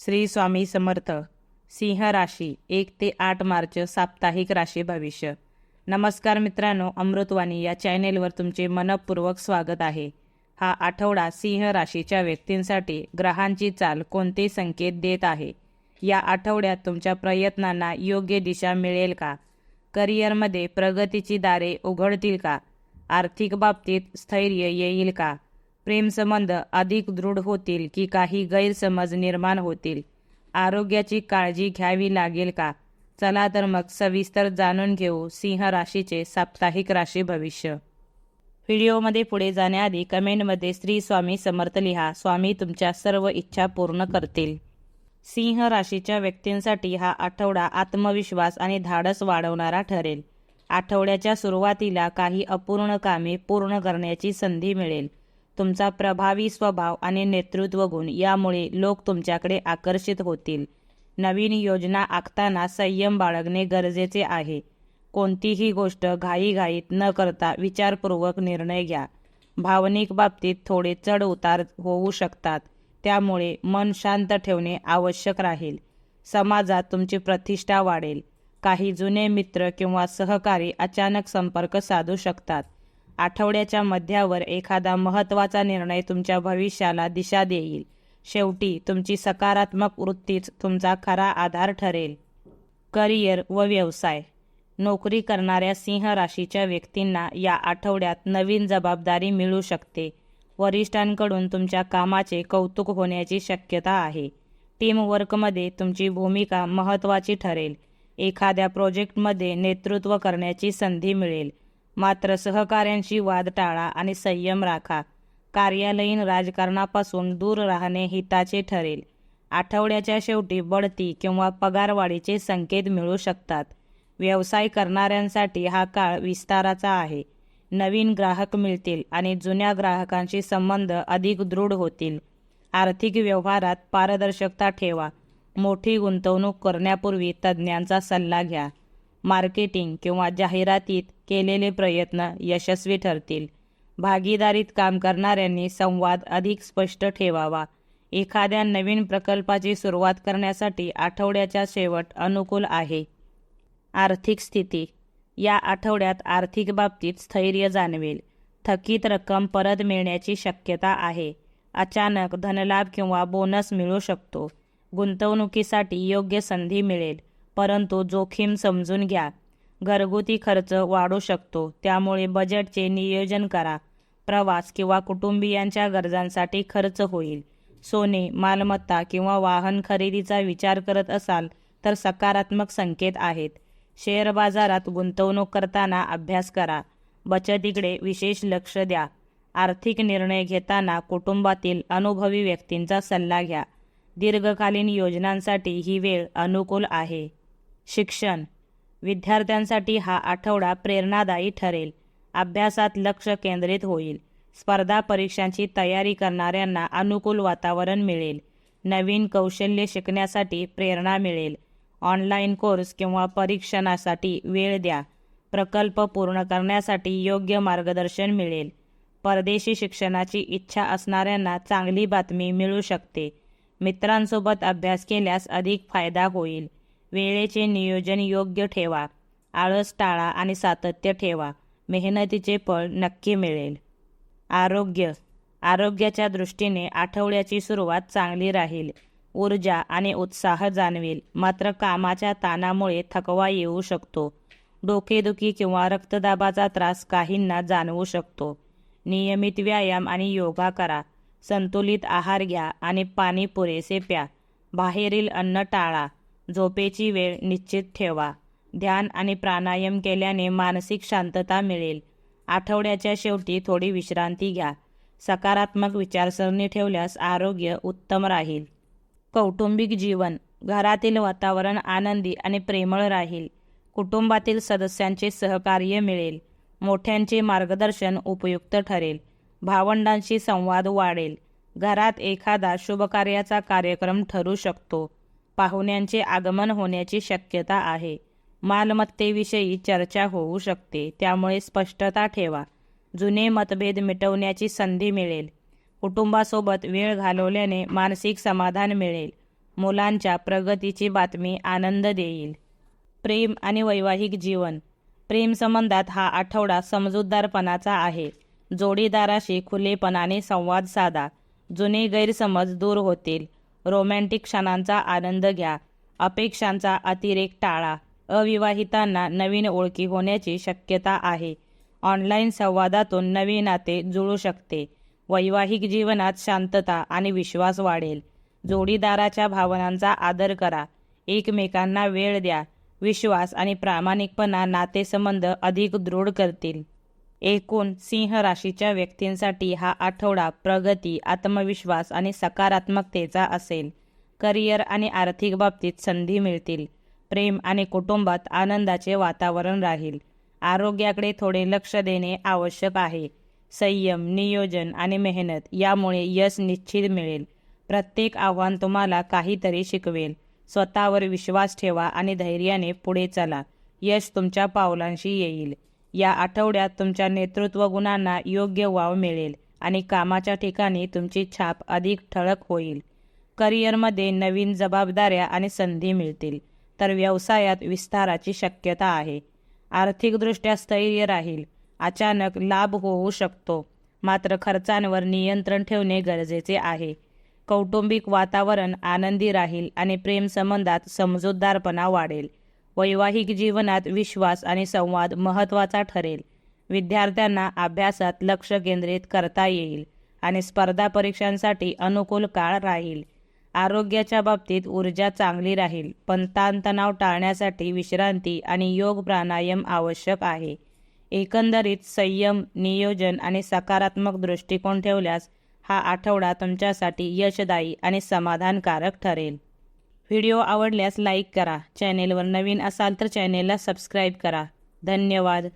श्री स्वामी समर्थ. सिंह राशी 1 ते 8 मार्च साप्ताहिक राशी भविष्य. नमस्कार मित्रांनो, अमृतवाणी या चॅनेलवर तुमचे मनपूर्वक स्वागत आहे. हा आठवडा सिंह राशीच्या व्यक्तींसाठी ग्रहांची चाल कोणते संकेत देत आहे? या आठवड्यात तुमच्या प्रयत्नांना योग्य दिशा मिळेल का? करिअरमध्ये प्रगतीची दारे उघडतील का? आर्थिक बाबतीत स्थैर्य येईल का? प्रेमसंबंध अधिक दृढ होतील की काही गैरसमज निर्माण होतील? आरोग्याची काळजी घ्यावी लागेल का? चला तर मग सविस्तर जाणून घेऊ सिंह राशीचे साप्ताहिक राशी भविष्य. व्हिडिओमध्ये पुढे जाण्याआधी कमेंटमध्ये श्री स्वामी समर्थ लिहा. स्वामी तुमच्या सर्व इच्छा पूर्ण करतील. सिंह राशीच्या व्यक्तींसाठी हा आठवडा आत्मविश्वास आणि धाडस वाढवणारा ठरेल. आठवड्याच्या सुरुवातीला काही अपूर्ण कामे पूर्ण करण्याची संधी मिळेल. तुमचा प्रभावी स्वभाव आणि नेतृत्व गुण यामुळे लोक तुमच्याकडे आकर्षित होतील. नवीन योजना आखताना संयम बाळगणे गरजेचे आहे. कोणतीही गोष्ट घाईघाईत न करता विचारपूर्वक निर्णय घ्या. भावनिक बाबतीत थोडे चढ उतार होऊ शकतात, त्यामुळे मन शांत ठेवणे आवश्यक राहील. समाजात तुमची प्रतिष्ठा वाढेल. काही जुने मित्र किंवा सहकारी अचानक संपर्क साधू शकतात. आठवड्याच्या मध्यावर एखादा महत्त्वाचा निर्णय तुमच्या भविष्याला दिशा देईल. शेवटी तुमची सकारात्मक वृत्तीच तुमचा खरा आधार ठरेल. करिअर व व्यवसाय. नोकरी करणाऱ्या सिंह राशीच्या व्यक्तींना या आठवड्यात नवीन जबाबदारी मिळू शकते. वरिष्ठांकडून तुमच्या कामाचे कौतुक होण्याची शक्यता आहे. टीमवर्कमध्ये तुमची भूमिका महत्त्वाची ठरेल. एखाद्या प्रोजेक्टमध्ये नेतृत्व करण्याची संधी मिळेल. मात्र सहकाऱ्यांशी वाद टाळा आणि संयम राखा. कार्यालयीन राजकारणापासून दूर राहणे हिताचे ठरेल. आठवड्याच्या शेवटी बढती किंवा पगारवाढीचे संकेत मिळू शकतात. व्यवसाय करणाऱ्यांसाठी हा काळ विस्ताराचा आहे. नवीन ग्राहक मिळतील आणि जुन्या ग्राहकांशी संबंध अधिक दृढ होतील. आर्थिक व्यवहारात पारदर्शकता ठेवा. मोठी गुंतवणूक करण्यापूर्वी तज्ज्ञांचा सल्ला घ्या. मार्केटिंग किंवा जाहिरातीत केलेले प्रयत्न यशस्वी ठरतील. भागीदारीत काम करणाऱ्यांनी संवाद अधिक स्पष्ट ठेवावा. एखाद्या नवीन प्रकल्पाची सुरुवात करण्यासाठी आठवड्याचा शेवट अनुकूल आहे. आर्थिक स्थिती. या आठवड्यात आर्थिक बाबतीत स्थैर्य जाणवेल. थकीत रक्कम परत मिळण्याची शक्यता आहे. अचानक धनलाभ किंवा बोनस मिळू शकतो. गुंतवणुकीसाठी योग्य संधी मिळेल, परंतु जोखीम समजून घ्या. घरगुती खर्च वाढू शकतो, त्यामुळे बजेटचे नियोजन करा. प्रवास किंवा कुटुंबियांच्या गरजांसाठी खर्च होईल. सोने, मालमत्ता किंवा वाहन खरेदीचा विचार करत असाल तर सकारात्मक संकेत आहेत. शेअर बाजारात गुंतवणूक करताना अभ्यास करा. बचतीकडे विशेष लक्ष द्या. आर्थिक निर्णय घेताना कुटुंबातील अनुभवी व्यक्तींचा सल्ला घ्या. दीर्घकालीन योजनांसाठी ही वेळ अनुकूल आहे. शिक्षण. विद्यार्थ्यांसाठी हा आठवडा प्रेरणादायी ठरेल. अभ्यासात लक्ष केंद्रित होईल. स्पर्धा परीक्षांची तयारी करणाऱ्यांना अनुकूल वातावरण मिळेल. नवीन कौशल्य शिकण्यासाठी प्रेरणा मिळेल. ऑनलाईन कोर्स किंवा परीक्षणासाठी वेळ द्या. प्रकल्प पूर्ण करण्यासाठी योग्य मार्गदर्शन मिळेल. परदेशी शिक्षणाची इच्छा असणाऱ्यांना चांगली बातमी मिळू शकते. मित्रांसोबत अभ्यास केल्यास अधिक फायदा होईल. वेळेचे नियोजन योग्य ठेवा. आळस टाळा आणि सातत्य ठेवा. मेहनतीचे फळ नक्की मिळेल. आरोग्य. आरोग्याच्या दृष्टीने आठवड्याची सुरुवात चांगली राहील. ऊर्जा आणि उत्साह जाणवेल, मात्र कामाच्या ताणामुळे थकवा येऊ शकतो. डोकेदुखी किंवा रक्तदाबाचा त्रास काहींना जाणवू शकतो. नियमित व्यायाम आणि योगा करा. संतुलित आहार घ्या आणि पाणी पुरेसे प्या. बाहेरील अन्न टाळा. झोपेची वेळ निश्चित ठेवा. ध्यान आणि प्राणायाम केल्याने मानसिक शांतता मिळेल. आठवड्याच्या शेवटी थोडी विश्रांती घ्या. सकारात्मक विचारसरणी ठेवल्यास आरोग्य उत्तम राहील. कौटुंबिक जीवन. घरातील वातावरण आनंदी आणि प्रेमळ राहील. कुटुंबातील सदस्यांचे सहकार्य मिळेल. मोठ्यांचे मार्गदर्शन उपयुक्त ठरेल. भावंडांशी संवाद वाढेल. घरात एखादा शुभकार्याचा कार्यक्रम ठरू शकतो. पाहुण्यांचे आगमन होण्याची शक्यता आहे. मालमत्तेविषयी चर्चा होऊ शकते, त्यामुळे स्पष्टता ठेवा. जुने मतभेद मिटवण्याची संधी मिळेल. कुटुंबासोबत वेळ घालवल्याने मानसिक समाधान मिळेल. मुलांच्या प्रगतीची बातमी आनंद देईल. प्रेम आणि वैवाहिक जीवन. प्रेम संबंधात हा आठवडा समजूतदारपणाचा आहे. जोडीदाराशी खुलेपणाने संवाद साधा. जुने गैरसमज दूर होतील. रोमॅन्टिक क्षणांचा आनंद घ्या. अपेक्षांचा अतिरेक टाळा. अविवाहितांना नवीन ओळखी होण्याची शक्यता आहे. ऑनलाईन संवादातून नवी नाते जुळू शकते. वैवाहिक जीवनात शांतता आणि विश्वास वाढेल. जोडीदाराच्या भावनांचा आदर करा. एकमेकांना वेळ द्या. विश्वास आणि प्रामाणिकपणा नातेसंबंध अधिक दृढ करतील. एकूण सिंह राशीच्या व्यक्तींसाठी हा आठवडा प्रगती, आत्मविश्वास आणि सकारात्मकतेचा असेल. करिअर आणि आर्थिक बाबतीत संधी मिळतील. प्रेम आणि कुटुंबात आनंदाचे वातावरण राहील. आरोग्याकडे थोडे लक्ष देणे आवश्यक आहे. संयम, नियोजन आणि मेहनत यामुळे यश निश्चित मिळेल. प्रत्येक आव्हान तुम्हाला काहीतरी शिकवेल. स्वतःवर विश्वास ठेवा आणि धैर्याने पुढे चला. यश तुमच्या पावलांशी येईल. या आठवड्यात तुमच्या नेतृत्व गुणांना योग्य वाव मिळेल आणि कामाच्या ठिकाणी तुमची छाप अधिक ठळक होईल. करिअरमध्ये नवीन जबाबदाऱ्या आणि संधी मिळतील, तर व्यवसायात विस्ताराची शक्यता आहे. आर्थिकदृष्ट्या स्थैर्य राहील. अचानक लाभ होऊ शकतो, मात्र खर्चांवर नियंत्रण ठेवणे गरजेचे आहे. कौटुंबिक वातावरण आनंदी राहील आणि प्रेमसंबंधात समजूतदारपणा वाढेल. वैवाहिक जीवनात विश्वास आणि संवाद महत्त्वाचा ठरेल. विद्यार्थ्यांना अभ्यासात लक्ष केंद्रित करता येईल आणि स्पर्धा परीक्षांसाठी अनुकूल काळ राहील. आरोग्याच्या बाबतीत ऊर्जा चांगली राहील, पण ताणतणाव टाळण्यासाठी विश्रांती आणि योग प्राणायाम आवश्यक आहे. एकंदरीत संयम, नियोजन आणि सकारात्मक दृष्टिकोन ठेवल्यास हा आठवडा तुमच्यासाठी यशदायी आणि समाधानकारक ठरेल. व्हिडिओ आवडल्यास लाईक करा. चॅनेलवर नवीन असाल तर चॅनेलला सबस्क्राईब करा. धन्यवाद.